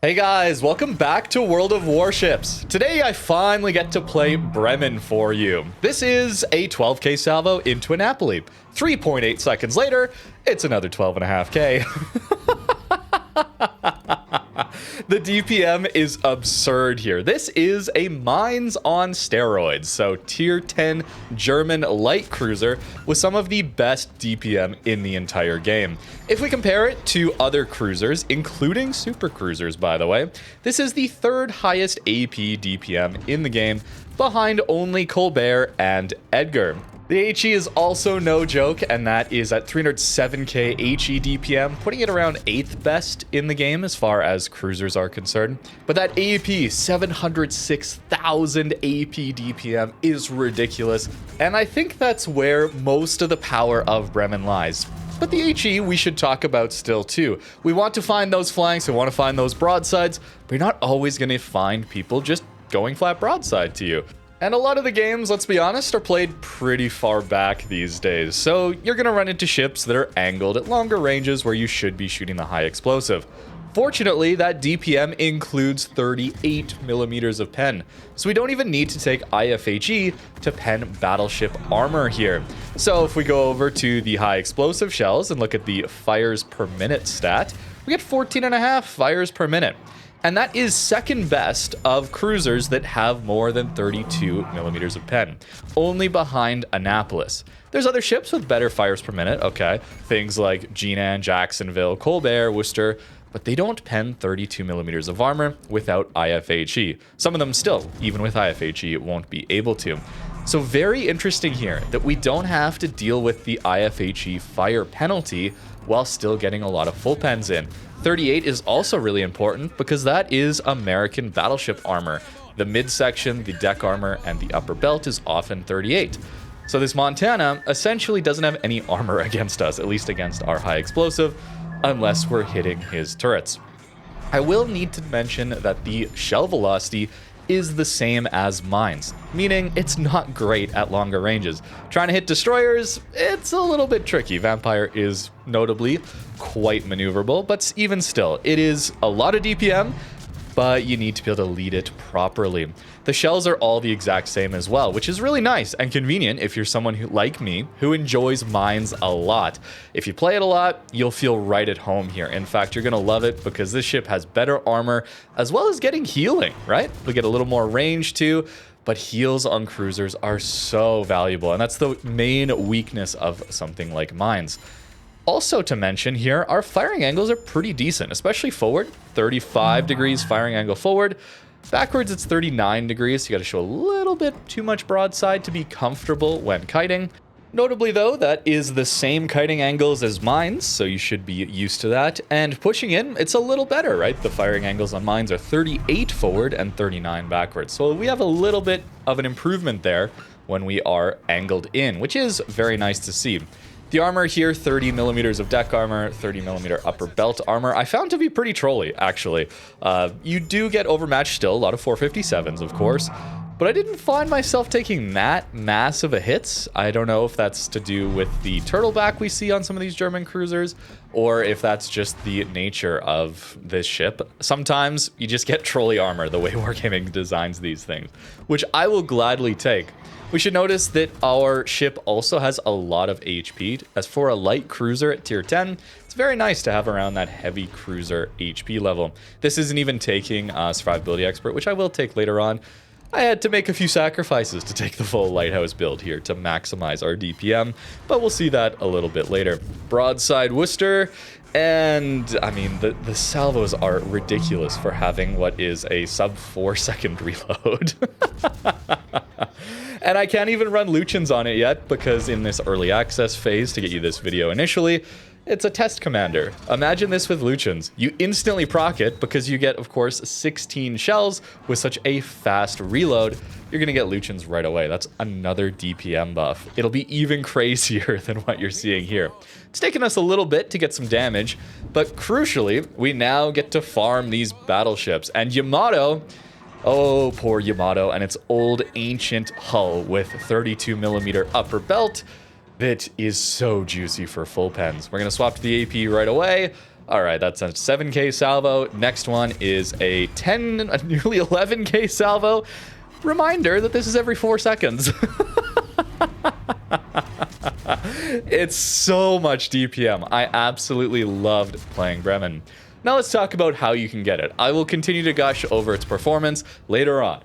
Hey guys, welcome back to World of Warships. Today I finally get to play Bremen for you. This is a 12k salvo into a Napoli. 3.8 seconds later, it's another 12.5k. The DPM is absurd here. This is a Mainz on steroids, so tier 10 German light cruiser with some of the best DPM in the entire game. If we compare it to other cruisers, including super cruisers by the way, this is the third highest AP DPM in the game, behind only Colbert and Edgar. The HE is also no joke, and that is at 307k HE DPM, putting it around 8th best in the game as far as cruisers are concerned. But that AP, 706,000 AP DPM is ridiculous, and I think that's where most of the power of Bremen lies. But the HE we should talk about still too. We want to find those flanks, we want to find those broadsides, but you're not always going to find people just going flat broadside to you. And a lot of the games, let's be honest, are played pretty far back these days, so you're going to run into ships that are angled at longer ranges where you should be shooting the high explosive. Fortunately, that DPM includes 38 millimeters of pen, so we don't even need to take IFHE to pen battleship armor here. So if we go over to the high explosive shells and look at the fires per minute stat, we get 14.5 fires per minute. And that is second best of cruisers that have more than 32 millimeters of pen, only behind Annapolis. There's other ships with better fires per minute, okay, things like Jinan, Jacksonville, Colbert, Worcester, but they don't pen 32 millimeters of armor without IFHE. Some of them still, even with IFHE, won't be able to. So very interesting here that we don't have to deal with the IFHE fire penalty while still getting a lot of full pens in. 38 is also really important because that is American battleship armor. The midsection, the deck armor, and the upper belt is often 38. So this Montana essentially doesn't have any armor against us, at least against our high explosive, unless we're hitting his turrets. I will need to mention that the shell velocity is the same as Mainz, meaning it's not great at longer ranges. Trying to hit destroyers, it's a little bit tricky. Vampire is notably quite maneuverable, but even still, it is a lot of DPM, but you need to be able to lead it properly. The shells are all the exact same as well, which is really nice and convenient if you're someone who, like me, who enjoys Mainz a lot. If you play it a lot, you'll feel right at home here. In fact, you're gonna love it because this ship has better armor as well as getting healing, right? We get a little more range too, but heals on cruisers are so valuable, and that's the main weakness of something like Mainz. Also to mention here, our firing angles are pretty decent, especially forward. 35 degrees firing angle forward. Backwards, it's 39 degrees. So you got to show a little bit too much broadside to be comfortable when kiting. Notably though, that is the same kiting angles as Mainz, so you should be used to that. And pushing in, it's a little better, right? The firing angles on Mainz are 38 forward and 39 backwards. So we have a little bit of an improvement there when we are angled in, which is very nice to see. The armor here, 30 millimeters of deck armor, 30 millimeter upper belt armor, I found to be pretty trolly, actually. You do get overmatched still, a lot of 457s, of course, but I didn't find myself taking that massive a hits. I don't know if that's to do with the turtleback we see on some of these German cruisers, or if that's just the nature of this ship. Sometimes you just get trolley armor the way Wargaming designs these things, which I will gladly take. We should notice that our ship also has a lot of HP. As for a light cruiser at tier 10, it's very nice to have around that heavy cruiser HP level. This isn't even taking Survivability Expert, which I will take later on. I had to make a few sacrifices to take the full Lighthouse build here to maximize our DPM, but we'll see that a little bit later. Broadside Worcester, and I mean, the salvos are ridiculous for having what is a sub 4-second reload. And I can't even run Luchins on it yet because in this early access phase to get you this video initially, it's a test commander. Imagine this with Luchins. You instantly proc it because you get, of course, 16 shells with such a fast reload. You're going to get Luchins right away. That's another DPM buff. It'll be even crazier than what you're seeing here. It's taken us a little bit to get some damage, but crucially, we now get to farm these battleships. And Yamato... oh, poor Yamato and its old ancient hull with 32 millimeter upper belt that is so juicy for full pens. We're going to swap to the AP right away. All right, that's a 7K salvo. Next one is a nearly 11K salvo. Reminder that this is every 4 seconds. It's so much DPM. I absolutely loved playing Bremen. Now let's talk about how you can get it. I will continue to gush over its performance later on.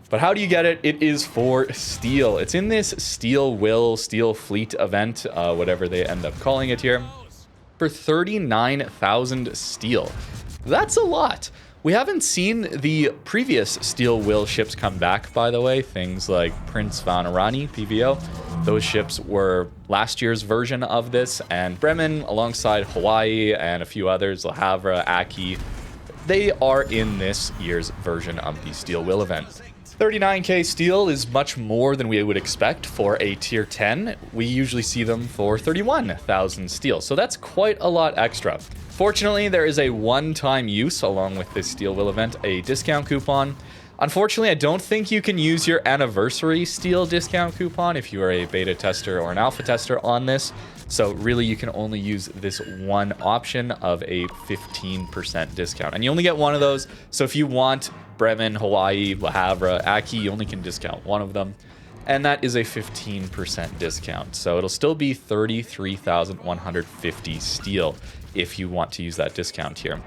But how do you get it? It is for Steel. It's in this Steel Fleet event, whatever they end up calling it here, for 39,000 Steel. That's a lot. We haven't seen the previous Steel Will ships come back, by the way. Things like Prince Vanarani, PVO. Those ships were last year's version of this, and Bremen, alongside Hawaii and a few others, Le Havre, Aki, they are in this year's version of the Steel Will event. 39k steel is much more than we would expect for a tier 10. We usually see them for 31,000 steel, so that's quite a lot extra. Fortunately, there is a one-time use along with this Steel Will event, a discount coupon. Unfortunately, I don't think you can use your anniversary steel discount coupon if you are a beta tester or an alpha tester on this. So really, you can only use this one option of a 15% discount. And you only get one of those. So if you want Bremen, Hawaii, Le Havre, Aki, you only can discount one of them. And that is a 15% discount. So it'll still be 33,150 steel if you want to use that discount here.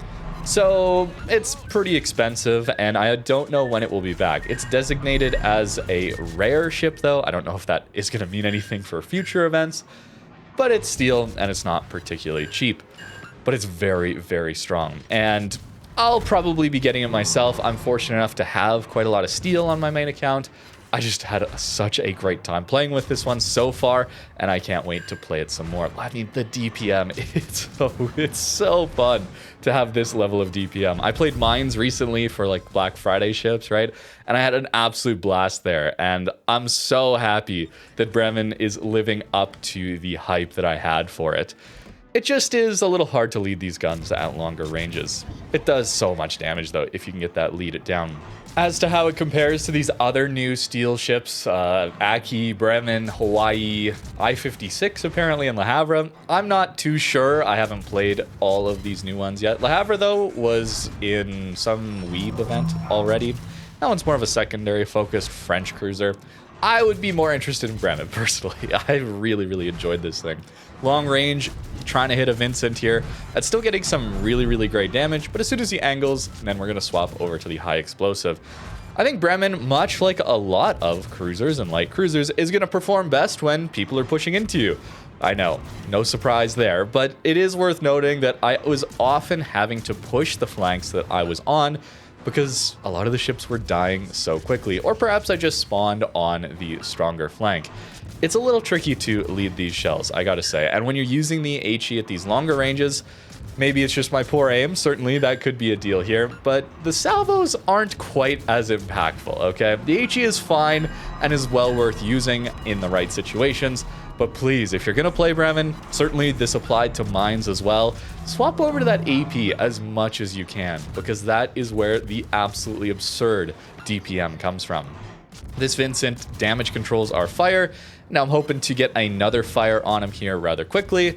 So it's pretty expensive, and I don't know when it will be back. It's designated as a rare ship, though. I don't know if that is going to mean anything for future events, but it's steel, and it's not particularly cheap. But it's very, very strong, and I'll probably be getting it myself. I'm fortunate enough to have quite a lot of steel on my main account. I just had such a great time playing with this one so far, and I can't wait to play it some more. I mean, the DPM, it's so fun to have this level of DPM. I played Mainz recently for like Black Friday ships, right? And I had an absolute blast there, and I'm so happy that Bremen is living up to the hype that I had for it. It just is a little hard to lead these guns at longer ranges. It does so much damage, though, if you can get that lead it down. As to how it compares to these other new steel ships, Aki, Bremen, Hawaii, I-56 apparently, and Le Havre, I'm not too sure. I haven't played all of these new ones yet. Le Havre, though, was in some Weeb event already. That one's more of a secondary focused French cruiser. I would be more interested in Bremen, personally. I really, really enjoyed this thing. Long range, trying to hit a Vincent here. That's still getting some really, really great damage, but as soon as he angles, then we're going to swap over to the high explosive. I think Bremen, much like a lot of cruisers and light cruisers, is going to perform best when people are pushing into you. I know, no surprise there, but it is worth noting that I was often having to push the flanks that I was on because a lot of the ships were dying so quickly, or perhaps I just spawned on the stronger flank. It's a little tricky to lead these shells, I gotta say, and when you're using the HE at these longer ranges, maybe it's just my poor aim, certainly that could be a deal here, but the salvos aren't quite as impactful, okay? The HE is fine and is well worth using in the right situations, but please, if you're gonna play Bremen, certainly this applied to Mainz as well, swap over to that AP as much as you can, because that is where the absolutely absurd DPM comes from. This Vincent damage controls our fire. Now I'm hoping to get another fire on him here rather quickly.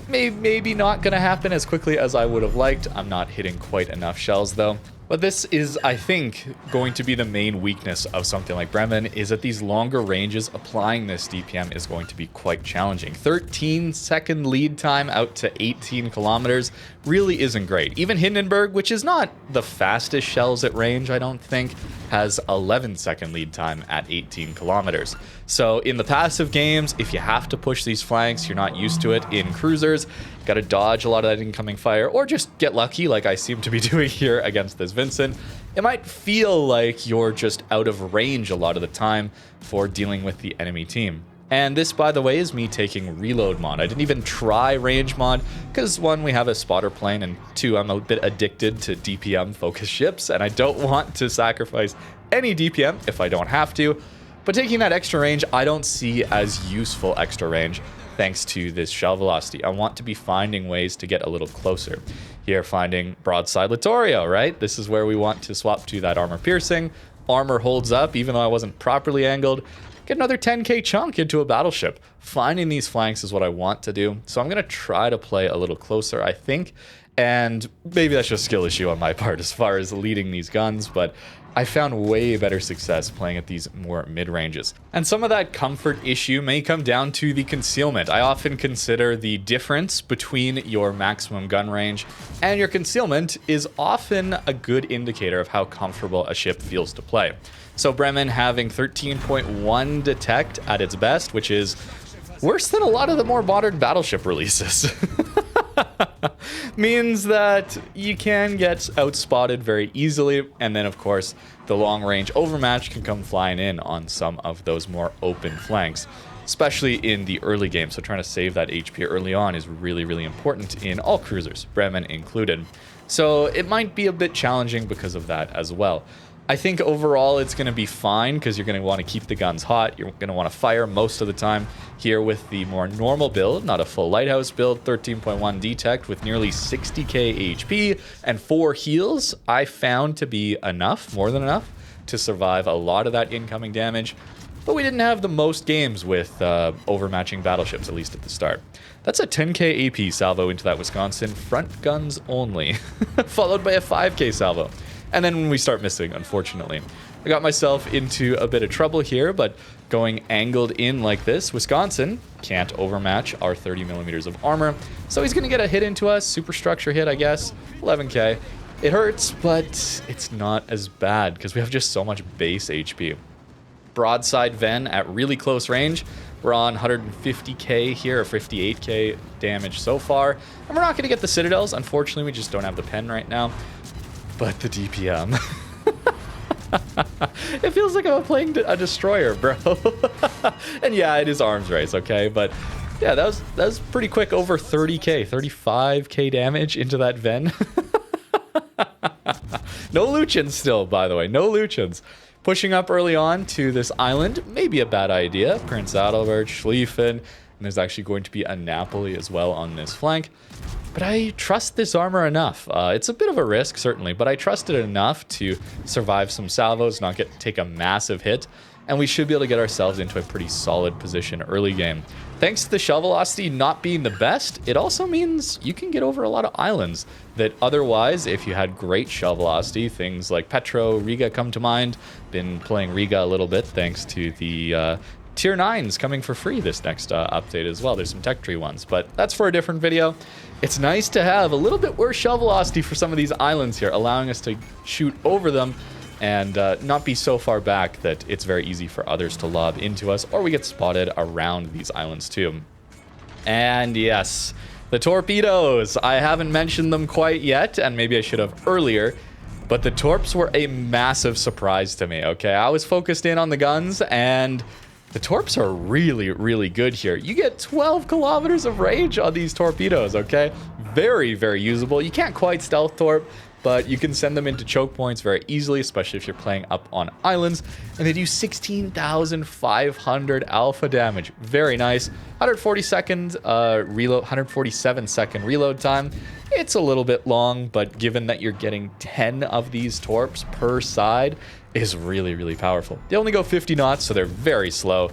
Maybe not going to happen as quickly as I would have liked. I'm not hitting quite enough shells though. But this is, I think, going to be the main weakness of something like Bremen, is at these longer ranges, applying this DPM is going to be quite challenging. 13-second lead time out to 18 kilometers really isn't great. Even Hindenburg, which is not the fastest shells at range, I don't think, has 11-second lead time at 18 kilometers. So in the passive games, if you have to push these flanks, you're not used to it in cruisers, got to dodge a lot of that incoming fire, or just get lucky like I seem to be doing here against this Vincent. It might feel like you're just out of range a lot of the time for dealing with the enemy team. And this, by the way, is me taking reload mod. I didn't even try range mod because, one, we have a spotter plane, and two, I'm a bit addicted to DPM focused ships, and I don't want to sacrifice any DPM if I don't have to. But taking that extra range, I don't see as useful extra range thanks to this shell velocity. I want to be finding ways to get a little closer. Here, finding broadside Littorio, right? This is where we want to swap to that armor piercing. Armor holds up, even though I wasn't properly angled. Get another 10k chunk into a battleship. Finding these flanks is what I want to do. So I'm going to try to play a little closer, I think. And maybe that's just a skill issue on my part as far as leading these guns, but I found way better success playing at these more mid-ranges. And some of that comfort issue may come down to the concealment. I often consider the difference between your maximum gun range and your concealment is often a good indicator of how comfortable a ship feels to play. So Bremen having 13.1 detect at its best, which is worse than a lot of the more modern battleship releases. Means that you can get outspotted very easily, and then of course the long range overmatch can come flying in on some of those more open flanks, especially in the early game. So trying to save that HP early on is really important in all cruisers, Bremen included. So it might be a bit challenging because of that as well. I think overall it's going to be fine because you're going to want to keep the guns hot. You're going to want to fire most of the time here with the more normal build, not a full Lighthouse build, 13.1 detect with nearly 60k HP and 4 heals. I found to be enough, more than enough, to survive a lot of that incoming damage. But we didn't have the most games with overmatching battleships, at least at the start. That's a 10k AP salvo into that Wisconsin, front guns only, followed by a 5k salvo. And then when we start missing, unfortunately. I got myself into a bit of trouble here, but going angled in like this, Wisconsin can't overmatch our 30 millimeters of armor. So he's going to get a hit into us, superstructure hit, I guess, 11k. It hurts, but it's not as bad because we have just so much base HP. Broadside Ven at really close range. We're on 150k here, or 58k damage so far. And we're not going to get the Citadels. Unfortunately, we just don't have the pen right now. But the DPM. It feels like I'm playing a destroyer, bro. And yeah, it is arms race, okay? But yeah, that was pretty quick, over 30k, 35k damage into that Ven. No Luchans still, by the way, no Luchans. Pushing up early on to this island, maybe a bad idea. Prince Adalbert, Schlieffen, and there's actually going to be a Napoli as well on this flank. But I trust this armor enough. It's a bit of a risk, certainly, but I trust it enough to survive some salvos, not take a massive hit, and we should be able to get ourselves into a pretty solid position early game. Thanks to the shell velocity not being the best, it also means you can get over a lot of islands that otherwise, if you had great shell velocity, things like Petro, Riga come to mind. Been playing Riga a little bit thanks to the Tier 9s coming for free this next update as well. There's some tech tree ones, but that's for a different video. It's nice to have a little bit worse shell velocity for some of these islands here, allowing us to shoot over them and not be so far back that it's very easy for others to lob into us, or we get spotted around these islands too. And yes, the torpedoes. I haven't mentioned them quite yet, and maybe I should have earlier, but the torps were a massive surprise to me, okay? I was focused in on the guns, and the torps are really good here. You get 12 kilometers of range on these torpedoes, okay? Very usable. You can't quite stealth torp, but you can send them into choke points very easily, especially if you're playing up on islands. And they do 16,500 alpha damage. Very nice. 147 second reload time. It's a little bit long, but given that you're getting 10 of these torps per side, is really powerful. They only go 50 knots, so they're very slow.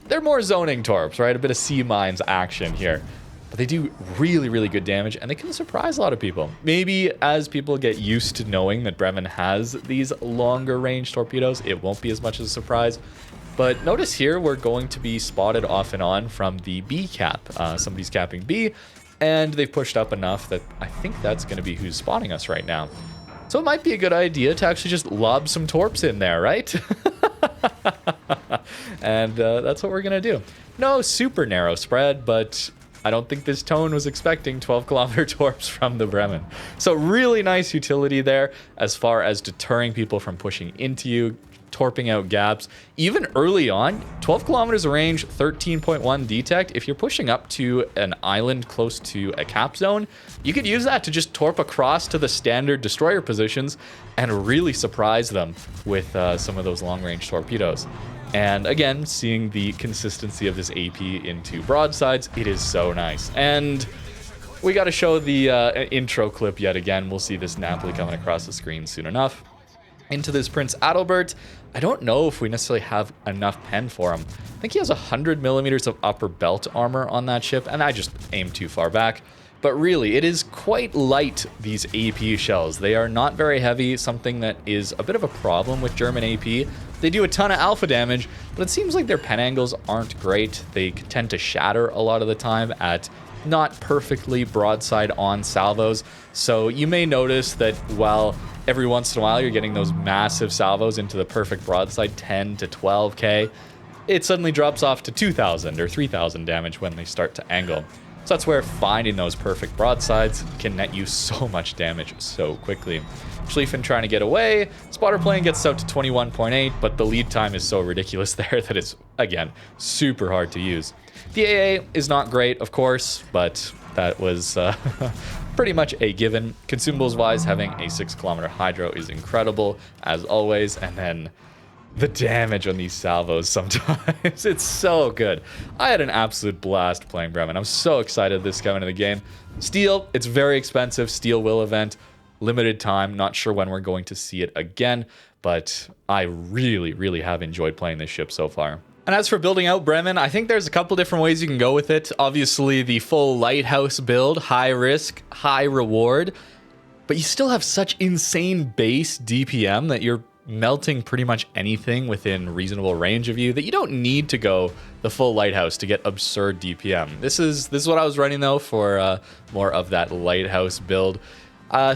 They're more zoning torps, right? A bit of sea mines action here. But they do really good damage, and they can surprise a lot of people. Maybe as people get used to knowing that Bremen has these longer range torpedoes, it won't be as much of a surprise. But notice here, we're going to be spotted off and on from the B cap. Somebody's capping B, and they've pushed up enough that I think that's going to be who's spotting us right now. So it might be a good idea to actually just lob some torps in there, right? And that's what we're going to do. No super narrow spread, but I don't think this tone was expecting 12-kilometer torps from the Bremen. So really nice utility there as far as deterring people from pushing into you, torping out gaps. Even early on, 12 kilometers of range, 13.1 detect. If you're pushing up to an island close to a cap zone, you could use that to just torp across to the standard destroyer positions and really surprise them with some of those long-range torpedoes. And again, seeing the consistency of this AP into broadsides, it is so nice. And we got to show the intro clip yet again. We'll see this Napoli coming across the screen soon enough. Into this Prince Adalbert. I don't know if we necessarily have enough pen for him. I think he has 100 millimeters of upper belt armor on that ship, and I just aimed too far back. But really, it is quite light, these AP shells. They are not very heavy, something that is a bit of a problem with German AP. They do a ton of alpha damage, but it seems like their pen angles aren't great. They tend to shatter a lot of the time at not perfectly broadside on salvos. So you may notice that while every once in a while you're getting those massive salvos into the perfect broadside, 10 to 12k, it suddenly drops off to 2,000 or 3,000 damage when they start to angle. So that's where finding those perfect broadsides can net you so much damage so quickly. Schlieffen trying to get away. Spotter plane gets out to 21.8, but the lead time is so ridiculous there that it's, again, super hard to use. The AA is not great, of course, but that was pretty much a given. Consumables-wise, having a 6-kilometer hydro is incredible, as always, and then the damage on these salvos sometimes. It's so good. I had an absolute blast playing Bremen. I'm so excited this coming to the game. Steel, it's very expensive. Steel will event. Limited time. Not sure when we're going to see it again, but I really, really have enjoyed playing this ship so far. And as for building out Bremen, I think there's a couple different ways you can go with it. Obviously, the full Lighthouse build, high risk, high reward, but you still have such insane base DPM that you're melting pretty much anything within reasonable range of you that you don't need to go the full Lighthouse to get absurd DPM. This is what I was running though for more of that Lighthouse build.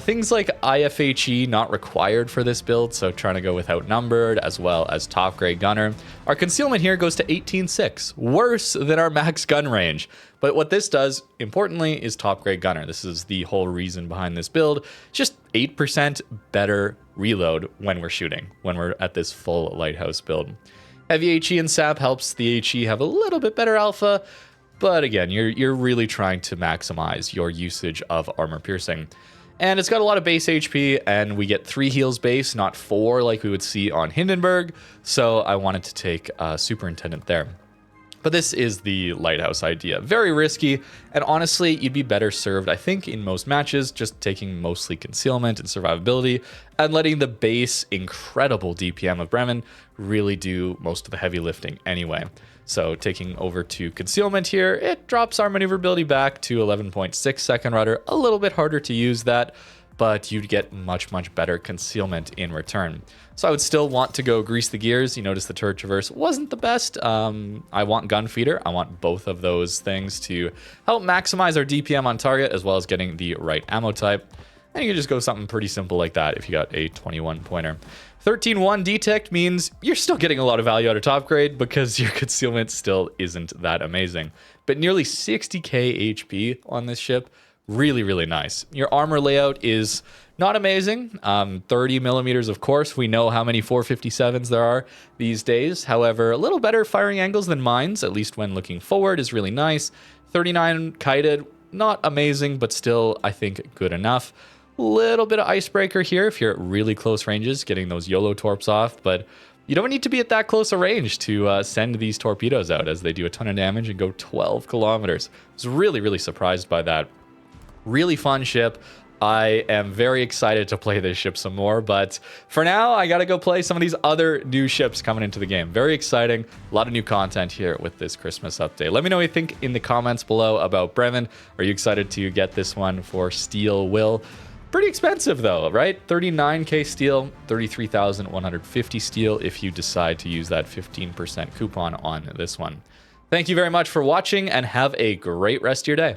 Things like IFHE not required for this build, so trying to go with Outnumbered as well as Top Grade Gunner. Our concealment here goes to 18.6, worse than our max gun range. But what this does, importantly, is Top Grade Gunner. This is the whole reason behind this build. Just 8% better reload when we're shooting, when we're at this full Lighthouse build. Heavy HE and SAP helps the HE have a little bit better alpha, but again, you're really trying to maximize your usage of armor piercing. And it's got a lot of base HP, and we get 3 heals base, not 4 like we would see on Hindenburg, so I wanted to take Superintendent there. But this is the Lighthouse idea. Very risky, and honestly, you'd be better served, I think, in most matches, just taking mostly concealment and survivability, and letting the base incredible DPM of Bremen really do most of the heavy lifting anyway. So taking over to concealment here, it drops our maneuverability back to 11.6 second rudder. A little bit harder to use that, but you'd get much, much better concealment in return. So I would still want to go grease the gears. You notice the turret traverse wasn't the best. I want gun feeder. I want both of those things to help maximize our DPM on target, as well as getting the right ammo type. And you can just go something pretty simple like that if you got a 21 pointer. 13.1 detect means you're still getting a lot of value out of top grade because your concealment still isn't that amazing. But nearly 60k HP on this ship, really, really nice. Your armor layout is not amazing. 30 millimeters, of course. We know how many 457s there are these days. However, a little better firing angles than Mainz, at least when looking forward, is really nice. 39 kited, not amazing, but still, I think, good enough. Little bit of icebreaker here if you're at really close ranges, getting those YOLO torps off, but you don't need to be at that close a range to send these torpedoes out, as they do a ton of damage and go 12 kilometers. I was really, really surprised by that. Really fun ship. I am very excited to play this ship some more, but for now, I gotta go play some of these other new ships coming into the game. Very exciting. A lot of new content here with this Christmas update. Let me know what you think in the comments below about Bremen. Are you excited to get this one for Steel Will? Pretty expensive though, right? 39k steel, 33,150 steel if you decide to use that 15% coupon on this one. Thank you very much for watching and have a great rest of your day.